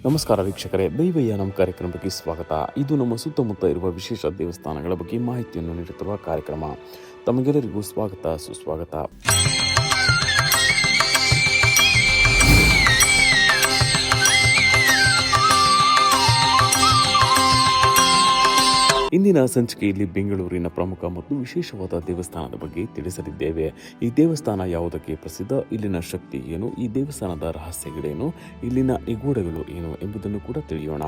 ನಮಸ್ಕಾರ ವೀಕ್ಷಕರೇ, ದೈವಯ್ಯ ನಮ್ಮ ಕಾರ್ಯಕ್ರಮಕ್ಕೆ ಸ್ವಾಗತ. ಇದು ನಮ್ಮ ಸುತ್ತಮುತ್ತ ಇರುವ ವಿಶೇಷ ದೇವಸ್ಥಾನಗಳ ಬಗ್ಗೆ ಮಾಹಿತಿಯನ್ನು ನೀಡುತ್ತಿರುವ ಕಾರ್ಯಕ್ರಮ. ತಮಗೆಲ್ಲರಿಗೂ ಸ್ವಾಗತ, ಸುಸ್ವಾಗತ. ಇಂದಿನ ಸಂಚಿಕೆಯಲ್ಲಿ ಬೆಂಗಳೂರಿನ ಪ್ರಮುಖ ಮತ್ತು ವಿಶೇಷವಾದ ದೇವಸ್ಥಾನದ ಬಗ್ಗೆ ತಿಳಿಸಲಿದ್ದೇವೆ. ಈ ದೇವಸ್ಥಾನ ಯಾವುದಕ್ಕೆ ಪ್ರಸಿದ್ಧ, ಇಲ್ಲಿನ ಶಕ್ತಿ ಏನು, ಈ ದೇವಸ್ಥಾನದ ರಹಸ್ಯಗಳೇನು, ಇಲ್ಲಿನ ನಿಗೂಢಗಳು ಏನು ಎಂಬುದನ್ನು ಕೂಡ ತಿಳಿಯೋಣ.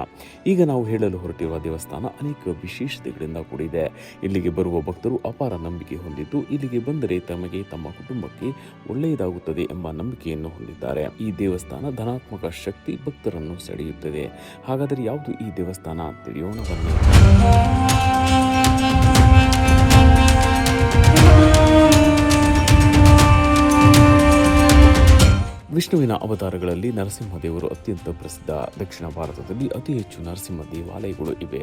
ಈಗ ನಾವು ಹೇಳಲು ಹೊರಟಿರುವ ದೇವಸ್ಥಾನ ಅನೇಕ ವಿಶೇಷತೆಗಳಿಂದ ಕೂಡಿದೆ. ಇಲ್ಲಿಗೆ ಬರುವ ಭಕ್ತರು ಅಪಾರ ನಂಬಿಕೆ ಹೊಂದಿದ್ದು, ಇಲ್ಲಿಗೆ ಬಂದರೆ ತಮಗೆ, ತಮ್ಮ ಕುಟುಂಬಕ್ಕೆ ಒಳ್ಳೆಯದಾಗುತ್ತದೆ ಎಂಬ ನಂಬಿಕೆಯನ್ನು ಹೊಂದಿದ್ದಾರೆ. ಈ ದೇವಸ್ಥಾನ ಧನಾತ್ಮಕ ಶಕ್ತಿ ಭಕ್ತರನ್ನು ಸೆಳೆಯುತ್ತದೆ. ಹಾಗಾದರೆ ಯಾವುದು ಈ ದೇವಸ್ಥಾನ, ತಿಳಿಯೋಣ ಬನ್ನಿ. ವಿಷ್ಣುವಿನ ಅವತಾರಗಳಲ್ಲಿ ನರಸಿಂಹದೇವರು ಅತ್ಯಂತ ಪ್ರಸಿದ್ಧ. ದಕ್ಷಿಣ ಭಾರತದಲ್ಲಿ ಅತಿ ಹೆಚ್ಚು ನರಸಿಂಹ ದೇವಾಲಯಗಳು ಇವೆ.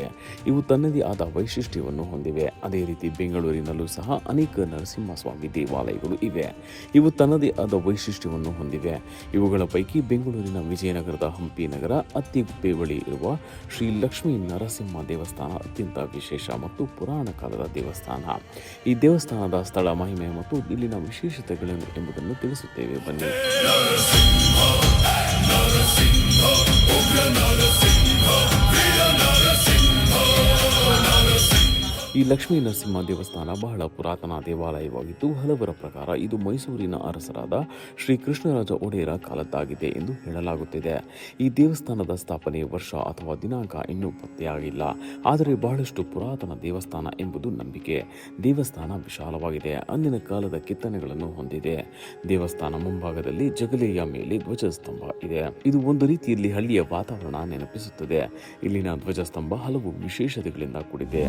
ಇವು ತನ್ನದೇ ಆದ ವೈಶಿಷ್ಟ್ಯವನ್ನು ಹೊಂದಿವೆ. ಅದೇ ರೀತಿ ಬೆಂಗಳೂರಿನಲ್ಲೂ ಸಹ ಅನೇಕ ನರಸಿಂಹಸ್ವಾಮಿ ದೇವಾಲಯಗಳು ಇವೆ. ಇವು ತನ್ನದೇ ಆದ ವೈಶಿಷ್ಟ್ಯವನ್ನು ಹೊಂದಿವೆ. ಇವುಗಳ ಪೈಕಿ ಬೆಂಗಳೂರಿನ ವಿಜಯನಗರದ ಹಂಪಿ ನಗರ ಅತ್ತಿಗುಪ್ಪೆ ಬಳಿ ಇರುವ ಶ್ರೀ ಲಕ್ಷ್ಮೀ ನರಸಿಂಹ ದೇವಸ್ಥಾನ ಅತ್ಯಂತ ವಿಶೇಷ ಮತ್ತು ಪುರಾಣ ಕಾಲದ ದೇವಸ್ಥಾನ. ಈ ದೇವಸ್ಥಾನದ ಸ್ಥಳ ಮಹಿಮೆ ಮತ್ತು ಇಲ್ಲಿನ ವಿಶೇಷತೆಗಳೇನು ಎಂಬುದನ್ನು ತಿಳಿಸುತ್ತೇವೆ, ಬನ್ನಿ. ಈ ಲಕ್ಷ್ಮೀ ನರಸಿಂಹ ದೇವಸ್ಥಾನ ಬಹಳ ಪುರಾತನ ದೇವಾಲಯವಾಗಿದ್ದು, ಹಲವರ ಪ್ರಕಾರ ಇದು ಮೈಸೂರಿನ ಅರಸರಾದ ಶ್ರೀ ಕೃಷ್ಣರಾಜ ಒಡೆಯರ ಕಾಲದ್ದಾಗಿದೆ ಎಂದು ಹೇಳಲಾಗುತ್ತಿದೆ. ಈ ದೇವಸ್ಥಾನದ ಸ್ಥಾಪನೆ ವರ್ಷ ಅಥವಾ ದಿನಾಂಕ ಇನ್ನೂ ಪತ್ತೆಯಾಗಿಲ್ಲ. ಆದರೆ ಬಹಳಷ್ಟು ಪುರಾತನ ದೇವಸ್ಥಾನ ಎಂಬುದು ನಂಬಿಕೆ. ದೇವಸ್ಥಾನ ವಿಶಾಲವಾಗಿದೆ. ಅಂದಿನ ಕಾಲದ ಕೆತ್ತನೆಗಳನ್ನು ಹೊಂದಿದೆ. ದೇವಸ್ಥಾನ ಮುಂಭಾಗದಲ್ಲಿ ಜಗಲಿಯ ಮೇಲೆ ಧ್ವಜಸ್ತಂಭ ಇದೆ. ಇದು ಒಂದು ರೀತಿಯಲ್ಲಿ ಹಳ್ಳಿಯ ವಾತಾವರಣ ನೆನಪಿಸುತ್ತದೆ. ಇಲ್ಲಿನ ಧ್ವಜಸ್ತಂಭ ಹಲವು ವಿಶೇಷತೆಗಳಿಂದ ಕೂಡಿದೆ.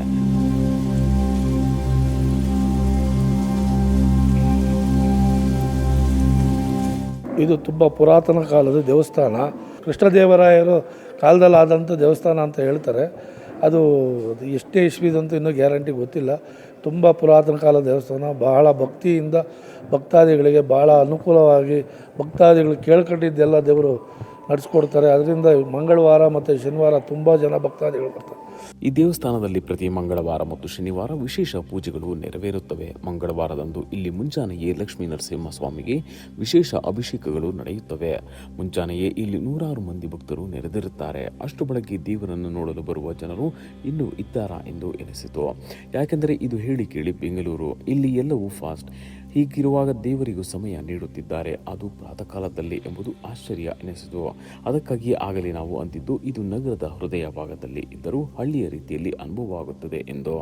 ಇದು ತುಂಬ ಪುರಾತನ ಕಾಲದ ದೇವಸ್ಥಾನ. ಕೃಷ್ಣದೇವರಾಯರು ಕಾಲದಲ್ಲಾದಂಥ ದೇವಸ್ಥಾನ ಅಂತ ಹೇಳ್ತಾರೆ. ಅದು ಎಷ್ಟೇ ಇಸ್ವಿದಂತೂ ಇನ್ನೂ ಗ್ಯಾರಂಟಿ ಗೊತ್ತಿಲ್ಲ. ತುಂಬ ಪುರಾತನ ಕಾಲದ ದೇವಸ್ಥಾನ. ಬಹಳ ಭಕ್ತಿಯಿಂದ ಭಕ್ತಾದಿಗಳಿಗೆ ಭಾಳ ಅನುಕೂಲವಾಗಿ ಭಕ್ತಾದಿಗಳು ಕೇಳ್ಕೊಂಡಿದ್ದೆಲ್ಲ ದೇವರು ನಡೆಸ್ಕೊಡ್ತಾರೆ. ಅದರಿಂದ ಮಂಗಳವಾರ ಮತ್ತು ಶನಿವಾರ ತುಂಬ ಜನ ಭಕ್ತಾದಿಗಳು ಬರ್ತಾರೆ. ಈ ದೇವಸ್ಥಾನದಲ್ಲಿ ಪ್ರತಿ ಮಂಗಳವಾರ ಮತ್ತು ಶನಿವಾರ ವಿಶೇಷ ಪೂಜೆಗಳು ನೆರವೇರುತ್ತವೆ. ಮಂಗಳವಾರದಂದು ಇಲ್ಲಿ ಮುಂಜಾನೆಯೇ ಲಕ್ಷ್ಮೀ ನರಸಿಂಹ ಸ್ವಾಮಿಗೆ ವಿಶೇಷ ಅಭಿಷೇಕಗಳು ನಡೆಯುತ್ತವೆ. ಮುಂಜಾನೆಯೇ ಇಲ್ಲಿ ನೂರಾರು ಮಂದಿ ಭಕ್ತರು ನೆರೆದಿರುತ್ತಾರೆ. ಅಷ್ಟು ಬೆಳಗ್ಗೆ ದೇವರನ್ನು ನೋಡಲು ಬರುವ ಜನರು ಇನ್ನೂ ಇದ್ದಾರಾ ಎಂದು ಎನಿಸಿತು. ಯಾಕೆಂದರೆ ಇದು ಹೇಳಿ ಕೇಳಿ ಬೆಂಗಳೂರು, ಇಲ್ಲಿ ಎಲ್ಲವೂ ಫಾಸ್ಟ್. ಹೀಗಿರುವಾಗ ದೇವರಿಗೂ ಸಮಯ ನೀಡುತ್ತಿದ್ದಾರೆ, ಅದು ಪ್ರಾತಃ ಕಾಲದಲ್ಲಿ ಎಂಬುದು ಆಶ್ಚರ್ಯ ಎನಿಸಿತು. ಅದಕ್ಕಾಗಿ ಆಗಲೇ ನಾವು ಅಂದಿದ್ದು, ಇದು ನಗರದ ಹೃದಯ ಭಾಗದಲ್ಲಿ ಇದ್ದರೂ ಹಳ್ಳಿಯ ರೀತಿಯಲ್ಲಿ ಅನುಭವವಾಗುತ್ತದೆ ಎಂದು.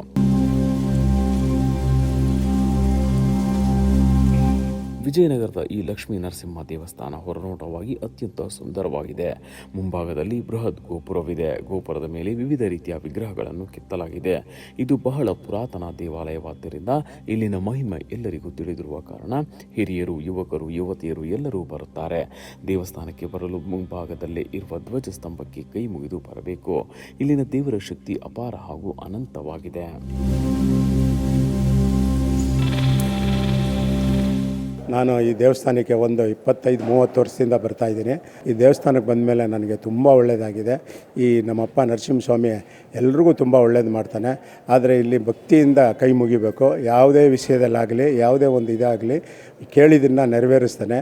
ವಿಜಯನಗರದ ಈ ಲಕ್ಷ್ಮೀ ನರಸಿಂಹ ದೇವಸ್ಥಾನ ಹೊರನೋಟವಾಗಿ ಅತ್ಯಂತ ಸುಂದರವಾಗಿದೆ. ಮುಂಭಾಗದಲ್ಲಿ ಬೃಹತ್ ಗೋಪುರವಿದೆ. ಗೋಪುರದ ಮೇಲೆ ವಿವಿಧ ರೀತಿಯ ವಿಗ್ರಹಗಳನ್ನು ಕೆತ್ತಲಾಗಿದೆ. ಇದು ಬಹಳ ಪುರಾತನ ದೇವಾಲಯವಾದ್ದರಿಂದ ಇಲ್ಲಿನ ಮಹಿಮೆ ಎಲ್ಲರಿಗೂ ತಿಳಿದಿರುವ ಕಾರಣ ಹಿರಿಯರು, ಯುವಕರು, ಯುವತಿಯರು ಎಲ್ಲರೂ ಬರುತ್ತಾರೆ. ದೇವಸ್ಥಾನಕ್ಕೆ ಬರಲು ಮುಂಭಾಗದಲ್ಲೇ ಇರುವ ಧ್ವಜಸ್ತಂಭಕ್ಕೆ ಕೈ ಮುಗಿದು ಬರಬೇಕು. ಇಲ್ಲಿನ ದೇವರ ಶಕ್ತಿ ಅಪಾರ ಹಾಗೂ ಅನಂತವಾಗಿದೆ. ನಾನು ಈ ದೇವಸ್ಥಾನಕ್ಕೆ ಒಂದು 25-30 ವರ್ಷದಿಂದ ಬರ್ತಾಯಿದ್ದೀನಿ. ಈ ದೇವಸ್ಥಾನಕ್ಕೆ ಬಂದ ಮೇಲೆ ನನಗೆ ತುಂಬ ಒಳ್ಳೆಯದಾಗಿದೆ. ಈ ನಮ್ಮಪ್ಪ ನರಸಿಂಹಸ್ವಾಮಿ ಎಲ್ರಿಗೂ ತುಂಬ ಒಳ್ಳೇದು ಮಾಡ್ತಾನೆ. ಆದರೆ ಇಲ್ಲಿ ಭಕ್ತಿಯಿಂದ ಕೈ ಮುಗಿಬೇಕು. ಯಾವುದೇ ವಿಷಯದಲ್ಲಾಗಲಿ, ಯಾವುದೇ ಒಂದು ಇದಾಗಲಿ ಕೇಳಿದ್ದನ್ನು ನೆರವೇರಿಸ್ತಾನೆ.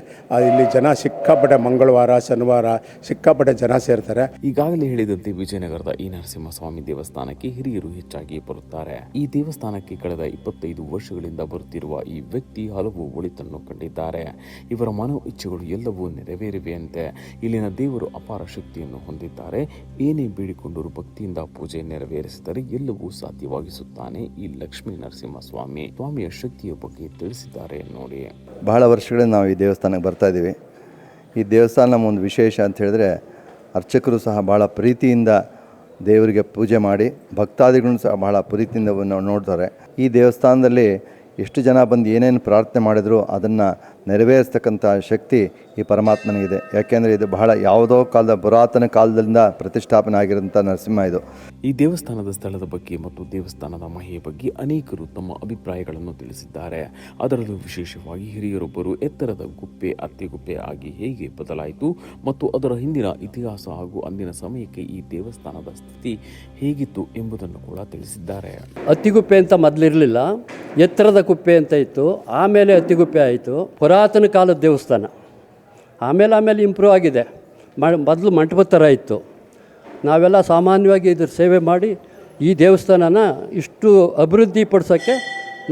ಇಲ್ಲಿ ಜನ ಸಿಕ್ಕಾಪಟ್ಟೆ ಮಂಗಳವಾರ ಶನಿವಾರ ಸಿಕ್ಕಾಪಟ್ಟೆ ಜನ ಸೇರ್ತಾರೆ. ಈಗಾಗಲೇ ಹೇಳಿದಂತೆ ವಿಜಯನಗರದ ಈ ನರಸಿಂಹಸ್ವಾಮಿ ದೇವಸ್ಥಾನಕ್ಕೆ ಹಿರಿಯರು ಹೆಚ್ಚಾಗಿ ಬರುತ್ತಾರೆ. ಈ ದೇವಸ್ಥಾನಕ್ಕೆ ಕಳೆದ 25 ವರ್ಷಗಳಿಂದ ಬರುತ್ತಿರುವ ಈ ವ್ಯಕ್ತಿ ಹಲವು ಒಳಿತನ್ನು ಕಂಡಿದ್ದಾರೆ. ಇವರ ಮನೋ ಇಚ್ಛೆಗಳು ಎಲ್ಲವೂ ನೆರವೇರಿವೆಯಂತೆ. ಇಲ್ಲಿನ ದೇವರು ಅಪಾರ ಶಕ್ತಿಯನ್ನು ಹೊಂದಿದ್ದಾರೆ. ಏನೇ ಬೇಡಿಕೊಂಡರೂ ಭಕ್ತಿಯಿಂದ ಪೂಜೆ ನೆರವೇರಿಸಿದರೆ ಎಲ್ಲವೂ ಸಾಧ್ಯವಾಗಿಸುತ್ತಾನೆ ಈ ಲಕ್ಷ್ಮೀ ನರಸಿಂಹ ಸ್ವಾಮಿಯ ಶಕ್ತಿಯ ಬಗ್ಗೆ ತಿಳಿಸಿದ್ದಾರೆ ನೋಡಿ. ಬಹಳ ವರ್ಷಗಳಿಂದ ನಾವು ಈ ದೇವಸ್ಥಾನಕ್ಕೆ ಬರ್ತಾ ಇದ್ದೀವಿ. ಈ ದೇವಸ್ಥಾನ ಒಂದು ವಿಶೇಷ ಅಂತ ಹೇಳಿದ್ರೆ, ಅರ್ಚಕರು ಸಹ ಭಾಳ ಪ್ರೀತಿಯಿಂದ ದೇವರಿಗೆ ಪೂಜೆ ಮಾಡಿ ಭಕ್ತಾದಿಗಳನ್ನು ಸಹ ಭಾಳ ಪ್ರೀತಿಯಿಂದ ನೋಡ್ತಾರೆ. ಈ ದೇವಸ್ಥಾನದಲ್ಲಿ ಎಷ್ಟು ಜನ ಬಂದು ಏನೇನು ಪ್ರಾರ್ಥನೆ ಮಾಡಿದ್ರು ಅದನ್ನು ನೆರವೇರಿಸ್ತಕ್ಕಂಥ ಶಕ್ತಿ ಈ ಪರಮಾತ್ಮನಿಗಿದೆ. ಯಾಕೆಂದರೆ ಇದು ಬಹಳ ಯಾವುದೋ ಕಾಲದ ಪುರಾತನ ಕಾಲದಿಂದ ಪ್ರತಿಷ್ಠಾಪನೆ ಆಗಿರೋಂಥ ನರಸಿಂಹ ಇದು. ಈ ದೇವಸ್ಥಾನದ ಸ್ಥಳದ ಬಗ್ಗೆ ಮತ್ತು ದೇವಸ್ಥಾನದ ಮಹಿಮೆಯ ಬಗ್ಗೆ ಅನೇಕರು ತಮ್ಮ ಅಭಿಪ್ರಾಯಗಳನ್ನು ತಿಳಿಸಿದ್ದಾರೆ. ಅದರಲ್ಲೂ ವಿಶೇಷವಾಗಿ ಹಿರಿಯರೊಬ್ಬರು ಎತ್ತರದ ಗುಪ್ಪೆ ಅತ್ತಿಗುಪ್ಪೆ ಆಗಿ ಹೇಗೆ ಬದಲಾಯಿತು ಮತ್ತು ಅದರ ಹಿಂದಿನ ಇತಿಹಾಸ ಹಾಗೂ ಅಂದಿನ ಸಮಯಕ್ಕೆ ಈ ದೇವಸ್ಥಾನದ ಸ್ಥಿತಿ ಹೇಗಿತ್ತು ಎಂಬುದನ್ನು ಕೂಡ ತಿಳಿಸಿದ್ದಾರೆ. ಅತ್ತಿಗುಪ್ಪೆ ಅಂತ ಮೊದಲಿರಲಿಲ್ಲ, ಎತ್ತರದ ಕುಪ್ಪೆ ಅಂತ ಇತ್ತು. ಆಮೇಲೆ ಅತ್ತಿಗುಪ್ಪೆ ಆಯಿತು. ಪುರಾತನ ಕಾಲದ ದೇವಸ್ಥಾನ. ಆಮೇಲೆ ಇಂಪ್ರೂವ್ ಆಗಿದೆ. ಮೊದಲು ಮಂಟಪದ ಥರ ಇತ್ತು. ನಾವೆಲ್ಲ ಸಾಮಾನ್ಯವಾಗಿ ಇದ್ರ ಸೇವೆ ಮಾಡಿ ಈ ದೇವಸ್ಥಾನನ ಇಷ್ಟು ಅಭಿವೃದ್ಧಿ ಪಡಿಸೋಕ್ಕೆ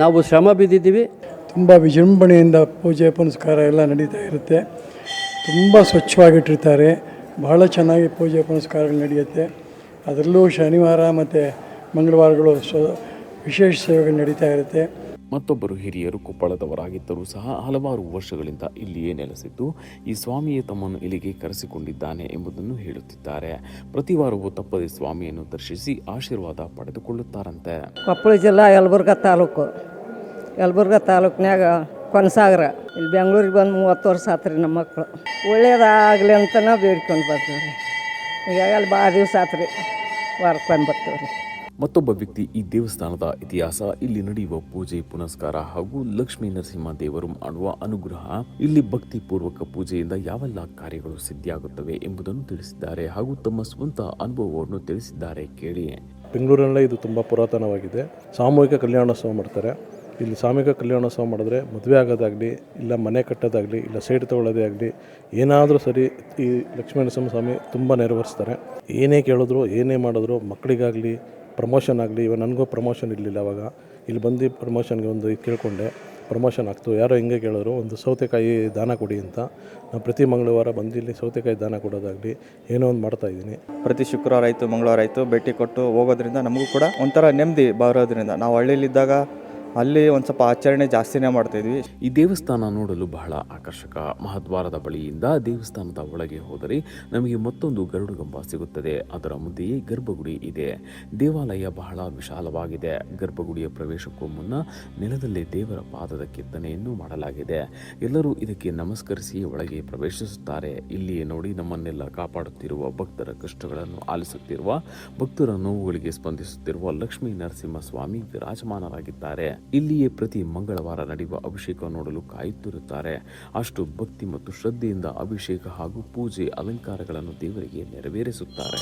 ನಾವು ಶ್ರಮ ಬಿದ್ದಿದ್ದೀವಿ. ತುಂಬ ವಿಜೃಂಭಣೆಯಿಂದ ಪೂಜೆ ಪುನಸ್ಕಾರ ಎಲ್ಲ ನಡೀತಾ ಇರುತ್ತೆ. ತುಂಬ ಸ್ವಚ್ಛವಾಗಿಟ್ಟಿರ್ತಾರೆ. ಬಹಳ ಚೆನ್ನಾಗಿ ಪೂಜೆ ಪುನಸ್ಕಾರಗಳು ನಡೆಯುತ್ತೆ. ಅದರಲ್ಲೂ ಶನಿವಾರ ಮತ್ತು ಮಂಗಳವಾರಗಳು ವಿಶೇಷ ಸೇವೆಗಳು ನಡೀತಾ ಇರುತ್ತೆ. ಮತ್ತೊಬ್ಬರು ಹಿರಿಯರು ಕೊಪ್ಪಳದವರಾಗಿದ್ದರೂ ಸಹ ಹಲವಾರು ವರ್ಷಗಳಿಂದ ಇಲ್ಲಿಯೇ ನೆಲೆಸಿದ್ದು ಈ ಸ್ವಾಮಿಯೇ ತಮ್ಮನ್ನು ಇಲ್ಲಿಗೆ ಕರೆಸಿಕೊಂಡಿದ್ದಾನೆ ಎಂಬುದನ್ನು ಹೇಳುತ್ತಿದ್ದಾರೆ. ಪ್ರತಿ ವಾರವೂ ತಪ್ಪದೆ ಸ್ವಾಮಿಯನ್ನು ದರ್ಶಿಸಿ ಆಶೀರ್ವಾದ ಪಡೆದುಕೊಳ್ಳುತ್ತಾರಂತೆ. ಕೊಪ್ಪಳ ಜಿಲ್ಲಾ ಯಲಬುರ್ಗಾ ತಾಲೂಕಿನಾಗ ಕೊನಸಾಗರ. ಇಲ್ಲಿ ಬೆಂಗಳೂರಿಗೆ ಬಂದು 30 ವರ್ಷ ಆತ್ರಿ. ನಮ್ಮ ಮಕ್ಕಳು ಒಳ್ಳೇದಾಗಲಿ ಅಂತನ ಬೇಡ್ಕೊಂಡು ಬರ್ತೀವಿ ರೀ. ಹೀಗಾಗಿ ಅಲ್ಲಿ ಭಾಳ ದಿವಸ ಆತ್ರಿ, ವಾರಕ್ಕೊಂದು ಬರ್ತೀವಿ ರೀ. ಮತ್ತೊಬ್ಬ ವ್ಯಕ್ತಿ ಈ ದೇವಸ್ಥಾನದ ಇತಿಹಾಸ, ಇಲ್ಲಿ ನಡೆಯುವ ಪೂಜೆ ಪುನಸ್ಕಾರ ಹಾಗೂ ಲಕ್ಷ್ಮೀ ನರಸಿಂಹ ದೇವರು ಮಾಡುವ ಅನುಗ್ರಹ, ಇಲ್ಲಿ ಭಕ್ತಿ ಪೂರ್ವಕ ಪೂಜೆಯಿಂದ ಯಾವೆಲ್ಲ ಕಾರ್ಯಗಳು ಸಿದ್ಧಿಯಾಗುತ್ತವೆ ಎಂಬುದನ್ನು ತಿಳಿಸಿದ್ದಾರೆ ಹಾಗೂ ತಮ್ಮ ಸ್ವಂತ ಅನುಭವವನ್ನು ತಿಳಿಸಿದ್ದಾರೆ. ಕೇಳಿ. ಬೆಂಗಳೂರಲ್ಲೇ ಇದು ತುಂಬ ಪುರಾತನವಾಗಿದೆ. ಸಾಮೂಹಿಕ ಕಲ್ಯಾಣೋತ್ಸವ ಮಾಡ್ತಾರೆ. ಇಲ್ಲಿ ಸಾಮೂಹಿಕ ಕಲ್ಯಾಣೋತ್ಸವ ಮಾಡಿದ್ರೆ ಮದುವೆ ಆಗೋದಾಗಲಿ, ಇಲ್ಲ ಮನೆ ಕಟ್ಟೋದಾಗಲಿ, ಇಲ್ಲ ಸೈಟ್ ತೊಗೊಳ್ಳೋದೇ ಆಗಲಿ, ಏನಾದರೂ ಸರಿ ಈ ಲಕ್ಷ್ಮೀ ನರಸಿಂಹ ಸ್ವಾಮಿ ತುಂಬ ನೆರವೇರಿಸ್ತಾರೆ. ಏನೇ ಕೇಳಿದ್ರು, ಏನೇ ಮಾಡಿದ್ರು, ಮಕ್ಕಳಿಗಾಗಲಿ ಪ್ರಮೋಷನ್ ಆಗಲಿ. ಇವಾಗ ನನಗೂ ಪ್ರಮೋಷನ್ ಇರಲಿಲ್ಲ. ಅವಾಗ ಇಲ್ಲಿ ಬಂದು ಪ್ರಮೋಷನ್ಗೆ ಒಂದು ಕೇಳಿಕೊಂಡೆ, ಪ್ರಮೋಷನ್ ಆಗ್ತು. ಯಾರೋ ಹಿಂಗೆ ಕೇಳಿದ್ರು, ಒಂದು ಸೌತೆಕಾಯಿ ದಾನ ಕೊಡಿ ಅಂತ. ನಾನು ಪ್ರತಿ ಮಂಗಳವಾರ ಬಂದು ಇಲ್ಲಿ ಸೌತೆಕಾಯಿ ದಾನ ಕೊಡೋದಾಗಲಿ ಏನೋ ಒಂದು ಮಾಡ್ತಾಯಿದ್ದೀನಿ. ಪ್ರತಿ ಶುಕ್ರವಾರ ಆಯಿತು, ಮಂಗಳವಾರ ಆಯಿತು ಭೇಟಿ ಕೊಟ್ಟು ಹೋಗೋದ್ರಿಂದ ನಮಗೂ ಕೂಡ ಒಂಥರ ನೆಮ್ಮದಿ ಬರೋದ್ರಿಂದ. ನಾವು ಹಳ್ಳಿಲಿದ್ದಾಗ ಅಲ್ಲಿ ಒಂದು ಸ್ವಲ್ಪ ಆಚರಣೆ ಜಾಸ್ತಿನೇ ಮಾಡ್ತಾಯಿದ್ವಿ. ಈ ದೇವಸ್ಥಾನ ನೋಡಲು ಬಹಳ ಆಕರ್ಷಕ. ಮಹಾದ್ವಾರದ ಬಳಿಯಿಂದ ದೇವಸ್ಥಾನದ ಒಳಗೆ ಹೋದರೆ ನಮಗೆ ಮತ್ತೊಂದು ಗರುಡಗಂಬ ಸಿಗುತ್ತದೆ. ಅದರ ಮುಂದೆಯೇ ಗರ್ಭಗುಡಿ ಇದೆ. ದೇವಾಲಯ ಬಹಳ ವಿಶಾಲವಾಗಿದೆ. ಗರ್ಭಗುಡಿಯ ಪ್ರವೇಶಕ್ಕೂ ಮುನ್ನ ನೆಲದಲ್ಲೇ ದೇವರ ಪಾದದ ಕೆತ್ತನೆಯನ್ನು ಮಾಡಲಾಗಿದೆ. ಎಲ್ಲರೂ ಇದಕ್ಕೆ ನಮಸ್ಕರಿಸಿ ಒಳಗೆ ಪ್ರವೇಶಿಸುತ್ತಾರೆ. ಇಲ್ಲಿಯೇ ನೋಡಿ ನಮ್ಮನ್ನೆಲ್ಲ ಕಾಪಾಡುತ್ತಿರುವ ಭಕ್ತರ ಕಷ್ಟಗಳನ್ನು ಆಲಿಸುತ್ತಿರುವ, ಭಕ್ತರ ನೋವುಗಳಿಗೆ ಸ್ಪಂದಿಸುತ್ತಿರುವ ಲಕ್ಷ್ಮೀ ನರಸಿಂಹ ಸ್ವಾಮಿ ವಿರಾಜಮಾನರಾಗಿದ್ದಾರೆ. ಇಲ್ಲಿಯೇ ಪ್ರತಿ ಮಂಗಳವಾರ ನಡೆಯುವ ಅಭಿಷೇಕ ನೋಡಲು ಕಾಯುತ್ತಿರುತ್ತಾರೆ. ಅಷ್ಟು ಭಕ್ತಿ ಮತ್ತು ಶ್ರದ್ಧೆಯಿಂದ ಅಭಿಷೇಕ ಹಾಗೂ ಪೂಜೆ ಅಲಂಕಾರಗಳನ್ನು ದೇವರಿಗೆ ನೆರವೇರಿಸುತ್ತಾರೆ.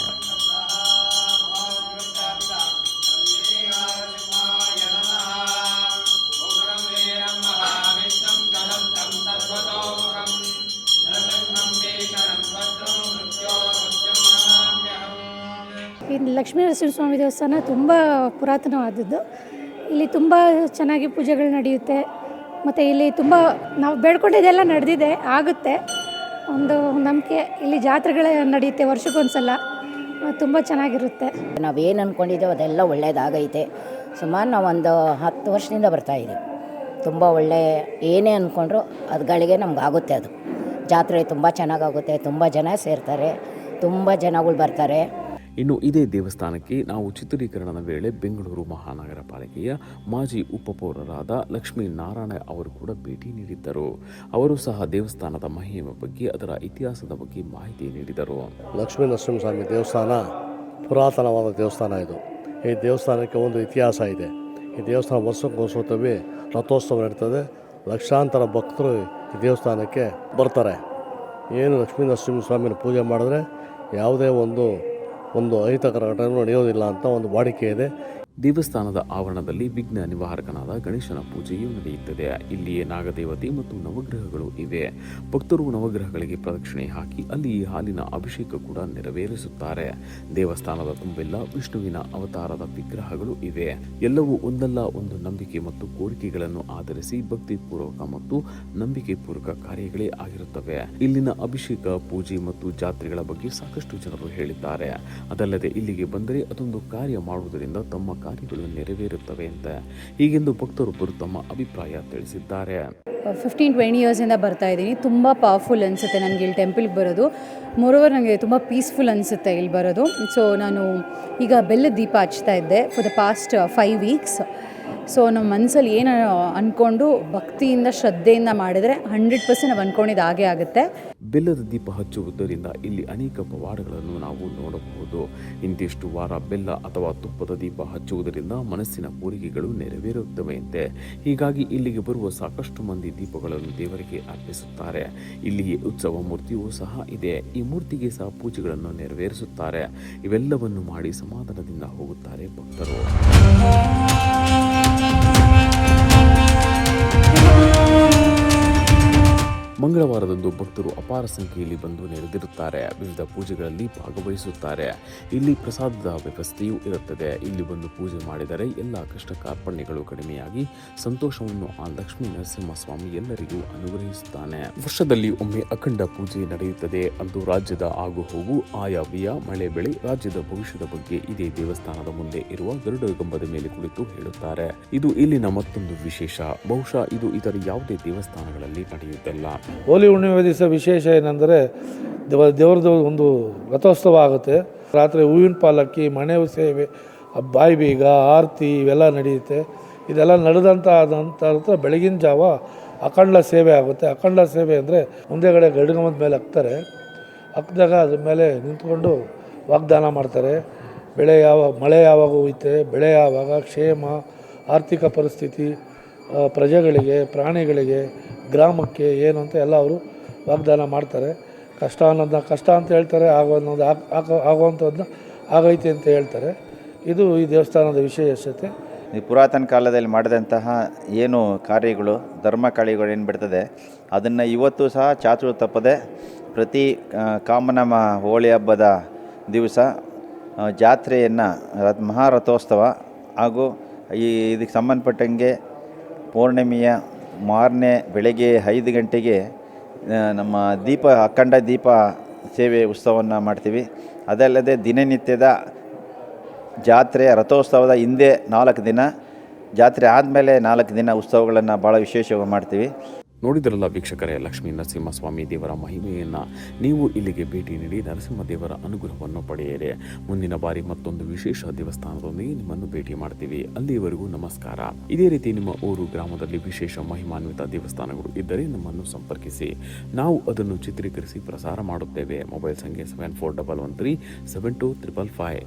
ಈ ಲಕ್ಷ್ಮೀ ನರಸಿಂಹಸ್ವಾಮಿ ದೇವಸ್ಥಾನ ತುಂಬ ಪುರಾತನವಾದದ್ದು. ಇಲ್ಲಿ ತುಂಬ ಚೆನ್ನಾಗಿ ಪೂಜೆಗಳು ನಡೆಯುತ್ತೆ. ಮತ್ತು ಇಲ್ಲಿ ತುಂಬ ನಾವು ಬೇಡ್ಕೊಂಡಿದ್ದೆಲ್ಲ ನಡೆದಿದೆ, ಆಗುತ್ತೆ. ಒಂದು ನಂಬಿಕೆ. ಇಲ್ಲಿ ಜಾತ್ರೆಗಳೇ ನಡೆಯುತ್ತೆ ವರ್ಷಕ್ಕೊಂದು ಸಲ. ತುಂಬ ಚೆನ್ನಾಗಿರುತ್ತೆ. ನಾವೇನು ಅಂದ್ಕೊಂಡಿದ್ದೇವೆ ಅದೆಲ್ಲ ಒಳ್ಳೆಯದಾಗೈತೆ. ಸುಮಾರು ನಾವೊಂದು 10 ವರ್ಷದಿಂದ ಬರ್ತಾಯಿದ್ದೀವಿ. ತುಂಬ ಒಳ್ಳೆ ಏನೇ ಅಂದ್ಕೊಂಡ್ರು ಅದುಗಳಿಗೆ ನಮಗಾಗುತ್ತೆ. ಅದು ಜಾತ್ರೆ ತುಂಬ ಚೆನ್ನಾಗಾಗುತ್ತೆ. ತುಂಬ ಜನ ಸೇರ್ತಾರೆ, ತುಂಬ ಜನಗಳು ಬರ್ತಾರೆ. ಇನ್ನು ಇದೇ ದೇವಸ್ಥಾನಕ್ಕೆ ನಾವು ಚಿತ್ರೀಕರಣದ ವೇಳೆ ಬೆಂಗಳೂರು ಮಹಾನಗರ ಪಾಲಿಕೆಯ ಮಾಜಿ ಉಪಪೌರರಾದ ಲಕ್ಷ್ಮೀ ನಾರಾಯಣ ಅವರು ಕೂಡ ಭೇಟಿ ನೀಡಿದ್ದರು. ಅವರು ಸಹ ದೇವಸ್ಥಾನದ ಮಹಿಮೆಯ ಬಗ್ಗೆ, ಅದರ ಇತಿಹಾಸದ ಬಗ್ಗೆ ಮಾಹಿತಿ ನೀಡಿದರು. ಲಕ್ಷ್ಮೀ ನರಸಿಂಹಸ್ವಾಮಿ ದೇವಸ್ಥಾನ ಪುರಾತನವಾದ ದೇವಸ್ಥಾನ ಇದು. ಈ ದೇವಸ್ಥಾನಕ್ಕೆ ಒಂದು ಇತಿಹಾಸ ಇದೆ. ಈ ದೇವಸ್ಥಾನ ವರ್ಷಕ್ಕೋಸ್ಕರ ರಥೋತ್ಸವ ನಡೀತದೆ. ಲಕ್ಷಾಂತರ ಭಕ್ತರು ಈ ದೇವಸ್ಥಾನಕ್ಕೆ ಬರ್ತಾರೆ. ಏನು ಲಕ್ಷ್ಮೀ ನರಸಿಂಹಸ್ವಾಮಿನ ಪೂಜೆ ಮಾಡಿದ್ರೆ ಯಾವುದೇ ಒಂದು ಅಹಿತಕರ ಘಟನೆ ನಡೆಯೋದಿಲ್ಲ ಅಂತ ಒಂದು ವಾಡಿಕೆ ಇದೆ. ದೇವಸ್ಥಾನದ ಆವರಣದಲ್ಲಿ ವಿಘ್ನ ನಿವಾರಕನಾದ ಗಣೇಶನ ಪೂಜೆಯೂ ನಡೆಯುತ್ತದೆ. ಇಲ್ಲಿಯೇ ನಾಗದೇವತೆ ಮತ್ತು ನವಗ್ರಹಗಳು ಇವೆ. ಭಕ್ತರು ನವಗ್ರಹಗಳಿಗೆ ಪ್ರದಕ್ಷಿಣೆ ಹಾಕಿ ಅಲ್ಲಿ ಹಾಲಿನ ಅಭಿಷೇಕ ಕೂಡ ನೆರವೇರಿಸುತ್ತಾರೆ. ದೇವಸ್ಥಾನದ ತುಂಬೆಲ್ಲ ವಿಷ್ಣುವಿನ ಅವತಾರದ ವಿಗ್ರಹಗಳು ಇವೆ. ಎಲ್ಲವೂ ಒಂದಲ್ಲ ಒಂದು ನಂಬಿಕೆ ಮತ್ತು ಕೋರಿಕೆಗಳನ್ನು ಆಧರಿಸಿ ಭಕ್ತಿಪೂರ್ವಕ ಮತ್ತು ನಂಬಿಕೆ ಪೂರ್ವಕ ಕಾರ್ಯಗಳೇ ಆಗಿರುತ್ತವೆ. ಇಲ್ಲಿನ ಅಭಿಷೇಕ, ಪೂಜೆ ಮತ್ತು ಜಾತ್ರೆಗಳ ಬಗ್ಗೆ ಸಾಕಷ್ಟು ಜನರು ಹೇಳಿದ್ದಾರೆ. ಅದಲ್ಲದೆ ಇಲ್ಲಿಗೆ ಬಂದರೆ ಅದೊಂದು ಕಾರ್ಯ ಮಾಡುವುದರಿಂದ ತಮ್ಮ ಕಾರ್ಯಗಳು ನೆರವೇರುತ್ತವೆ ಅಂತ ಹೀಗೆಂದು ಭಕ್ತರೊಬ್ಬರು ತಮ್ಮ ಅಭಿಪ್ರಾಯ ತಿಳಿಸಿದ್ದಾರೆ. 15-20 ಇಯರ್ಸಿಂದ ಬರ್ತಾ ಇದ್ದೀನಿ. ತುಂಬ ಪವರ್ಫುಲ್ ಅನಿಸುತ್ತೆ ನನಗೆ ಇಲ್ಲಿ ಟೆಂಪಲ್ಗೆ ಬರೋದು. ಮೋರೋವರ್ ನನಗೆ ತುಂಬ ಪೀಸ್ಫುಲ್ ಅನಿಸುತ್ತೆ ಇಲ್ಲಿ ಬರೋದು. ಸೊ ನಾನು ಈಗ ಬೆಲ್ಲದ ದೀಪ ಹಚ್ತಾ ಇದ್ದೆ for the past 5 weeks. So ನಮ್ಮ ಮನಸ್ಸಲ್ಲಿ ಏನು ಅಂದ್ಕೊಂಡು ಭಕ್ತಿಯಿಂದ ಶ್ರದ್ಧೆಯಿಂದ ಮಾಡಿದರೆ 100% ನಾವು ಅಂದ್ಕೊಂಡಿದ್ದು ಹಾಗೇ ಆಗುತ್ತೆ. ಬೆಲ್ಲದ ದೀಪ ಹಚ್ಚುವುದರಿಂದ ಇಲ್ಲಿ ಅನೇಕ ಪವಾಡಗಳನ್ನು ನಾವು ನೋಡಬಹುದು. ಇಂತಿಷ್ಟು ವಾರ ಬೆಲ್ಲ ಅಥವಾ ತುಪ್ಪದ ದೀಪ ಹಚ್ಚುವುದರಿಂದ ಮನಸ್ಸಿನ ಕೋರಿಕೆಗಳು ನೆರವೇರುತ್ತವೆಯಂತೆ. ಹೀಗಾಗಿ ಇಲ್ಲಿಗೆ ಬರುವ ಸಾಕಷ್ಟು ಮಂದಿ ದೀಪಗಳನ್ನು ದೇವರಿಗೆ ಅರ್ಪಿಸುತ್ತಾರೆ. ಇಲ್ಲಿಯೇ ಉತ್ಸವ ಮೂರ್ತಿಯೂ ಸಹ ಇದೆ. ಈ ಮೂರ್ತಿಗೆ ಸಹ ಪೂಜೆಗಳನ್ನು ನೆರವೇರಿಸುತ್ತಾರೆ. ಇವೆಲ್ಲವನ್ನು ಮಾಡಿ ಸಮಾಧಾನದಿಂದ ಹೋಗುತ್ತಾರೆ ಭಕ್ತರು. ಮಂಗಳವಾರದಂದು ಭಕ್ತರು ಅಪಾರ ಸಂಖ್ಯೆಯಲ್ಲಿ ಬಂದು ನೆರೆದಿರುತ್ತಾರೆ. ವಿವಿಧ ಪೂಜೆಗಳಲ್ಲಿ ಭಾಗವಹಿಸುತ್ತಾರೆ. ಇಲ್ಲಿ ಪ್ರಸಾದದ ವ್ಯವಸ್ಥೆಯೂ ಇರುತ್ತದೆ. ಇಲ್ಲಿ ಬಂದು ಪೂಜೆ ಮಾಡಿದರೆ ಎಲ್ಲ ಕಷ್ಟ ಕಾರ್ಪಣ್ಯಗಳು ಕಡಿಮೆಯಾಗಿ ಸಂತೋಷವನ್ನು ಆ ಲಕ್ಷ್ಮೀ ನರಸಿಂಹಸ್ವಾಮಿ ಎಲ್ಲರಿಗೂ ಅನುಗ್ರಹಿಸುತ್ತಾನೆ. ವರ್ಷದಲ್ಲಿ ಒಮ್ಮೆ ಅಖಂಡ ಪೂಜೆ ನಡೆಯುತ್ತದೆ. ಅಂದು ರಾಜ್ಯದ ಆಗು ಹೋಗು, ಆಯವ್ಯಯ, ಮಳೆ ಬೆಳೆ, ರಾಜ್ಯದ ಭವಿಷ್ಯದ ಬಗ್ಗೆ ಇದೇ ದೇವಸ್ಥಾನದ ಮುಂದೆ ಇರುವ ಗರುಡ ಗಂಬದ ಮೇಲೆ ಕುಳಿತು ಹೇಳುತ್ತಾರೆ. ಇದು ಇಲ್ಲಿನ ಮತ್ತೊಂದು ವಿಶೇಷ. ಬಹುಶಃ ಇದು ಇತರ ಯಾವುದೇ ದೇವಸ್ಥಾನಗಳಲ್ಲಿ ನಡೆಯುವುದಿಲ್ಲ. ಹೋಲಿ ಹುಣ್ಣಿಮೆ ದಿವಸ ವಿಶೇಷ ಏನಂದರೆ ದೇವ್ರದ್ದು ಒಂದು ರಥೋತ್ಸವ ಆಗುತ್ತೆ. ರಾತ್ರಿ ಹೂವಿನ ಪಾಲಕ್ಕಿ, ಮಣೆ ಸೇವೆ, ಬಾಯಿ ಬೀಗ, ಆರತಿ ಇವೆಲ್ಲ ನಡೆಯುತ್ತೆ. ಇದೆಲ್ಲ ನಡೆದಂಥ ನಂತರ ಬೆಳಗಿನ ಜಾವ ಅಖಂಡ ಸೇವೆ ಆಗುತ್ತೆ. ಅಖಂಡ ಸೇವೆ ಅಂದರೆ ಮುಂದೆಗಡೆ ಗರುಡಗಂಬದ ಮೇಲೆ ಹಾಕ್ತಾರೆ. ಹಾಕಿದಾಗ ಅದ್ರ ಮೇಲೆ ನಿಂತ್ಕೊಂಡು ವಾಗ್ದಾನ ಮಾಡ್ತಾರೆ. ಮಳೆ ಯಾವಾಗ ಹೋಯ್ತೆ, ಬೆಳೆ ಯಾವಾಗ, ಕ್ಷೇಮ, ಆರ್ಥಿಕ ಪರಿಸ್ಥಿತಿ, ಪ್ರಜೆಗಳಿಗೆ, ಪ್ರಾಣಿಗಳಿಗೆ, ಗ್ರಾಮಕ್ಕೆ ಏನು ಅಂತ ಎಲ್ಲ ಅವರು ವಾಗ್ದಾನ ಮಾಡ್ತಾರೆ. ಕಷ್ಟ ಅಂತ ಹೇಳ್ತಾರೆ, ಆಗುವಂಥದ್ದನ್ನ ಆಗೈತೆ ಅಂತ ಹೇಳ್ತಾರೆ. ಇದು ಈ ದೇವಸ್ಥಾನದ ವಿಶೇಷತೆ. ಈ ಪುರಾತನ ಕಾಲದಲ್ಲಿ ಮಾಡಿದಂತಹ ಏನು ಕಾರ್ಯಗಳು, ಧರ್ಮ ಕಾರ್ಯಗಳು ಏನು ಬಿಡ್ತದೆ, ಅದನ್ನು ಇವತ್ತು ಸಹ ಚಾಚು ತಪ್ಪದೆ ಪ್ರತಿ ಕಾಮನ ಹೋಳಿ ಹಬ್ಬದ ದಿವಸ ಜಾತ್ರೆಯನ್ನು ಮಹಾರಥೋತ್ಸವ ಹಾಗೂ ಇದಕ್ಕೆ ಸಂಬಂಧಪಟ್ಟಂಗೆ ಪೌರ್ಣಿಮೆಯ ಮಾರನೇ ಬೆಳಗ್ಗೆ 5 ಗಂಟೆಗೆ ನಮ್ಮ ಅಖಂಡ ದೀಪ ಸೇವೆ ಉತ್ಸವವನ್ನು ಮಾಡ್ತೀವಿ. ಅದಲ್ಲದೆ ದಿನನಿತ್ಯದ ಜಾತ್ರೆ ರಥೋತ್ಸವದ ಹಿಂದೆ 4 ದಿನ, ಜಾತ್ರೆ ಆದಮೇಲೆ 4 ದಿನ ಉತ್ಸವಗಳನ್ನು ಭಾಳ ವಿಶೇಷವಾಗಿ ಮಾಡ್ತೀವಿ. ನೋಡಿದ್ರಲ್ಲ ವೀಕ್ಷಕರೇ, ಲಕ್ಷ್ಮೀ ನರಸಿಂಹಸ್ವಾಮಿ ದೇವರ ಮಹಿಮೆಯನ್ನು. ನೀವು ಇಲ್ಲಿಗೆ ಭೇಟಿ ನೀಡಿ ನರಸಿಂಹದೇವರ ಅನುಗ್ರಹವನ್ನು ಪಡೆಯಿರಿ. ಮುಂದಿನ ಬಾರಿ ಮತ್ತೊಂದು ವಿಶೇಷ ದೇವಸ್ಥಾನದೊಂದಿಗೆ ನಿಮ್ಮನ್ನು ಭೇಟಿ ಮಾಡ್ತೀವಿ. ಅಲ್ಲಿಯವರೆಗೂ ನಮಸ್ಕಾರ. ಇದೇ ರೀತಿ ನಿಮ್ಮ ಊರು ಗ್ರಾಮದಲ್ಲಿ ವಿಶೇಷ ಮಹಿಮಾನ್ವಿತ ದೇವಸ್ಥಾನಗಳು ಇದ್ದರೆ ನಮ್ಮನ್ನು ಸಂಪರ್ಕಿಸಿ. ನಾವು ಅದನ್ನು ಚಿತ್ರೀಕರಿಸಿ ಪ್ರಸಾರ ಮಾಡುತ್ತೇವೆ. ಮೊಬೈಲ್ ಸಂಖ್ಯೆ 7411372555.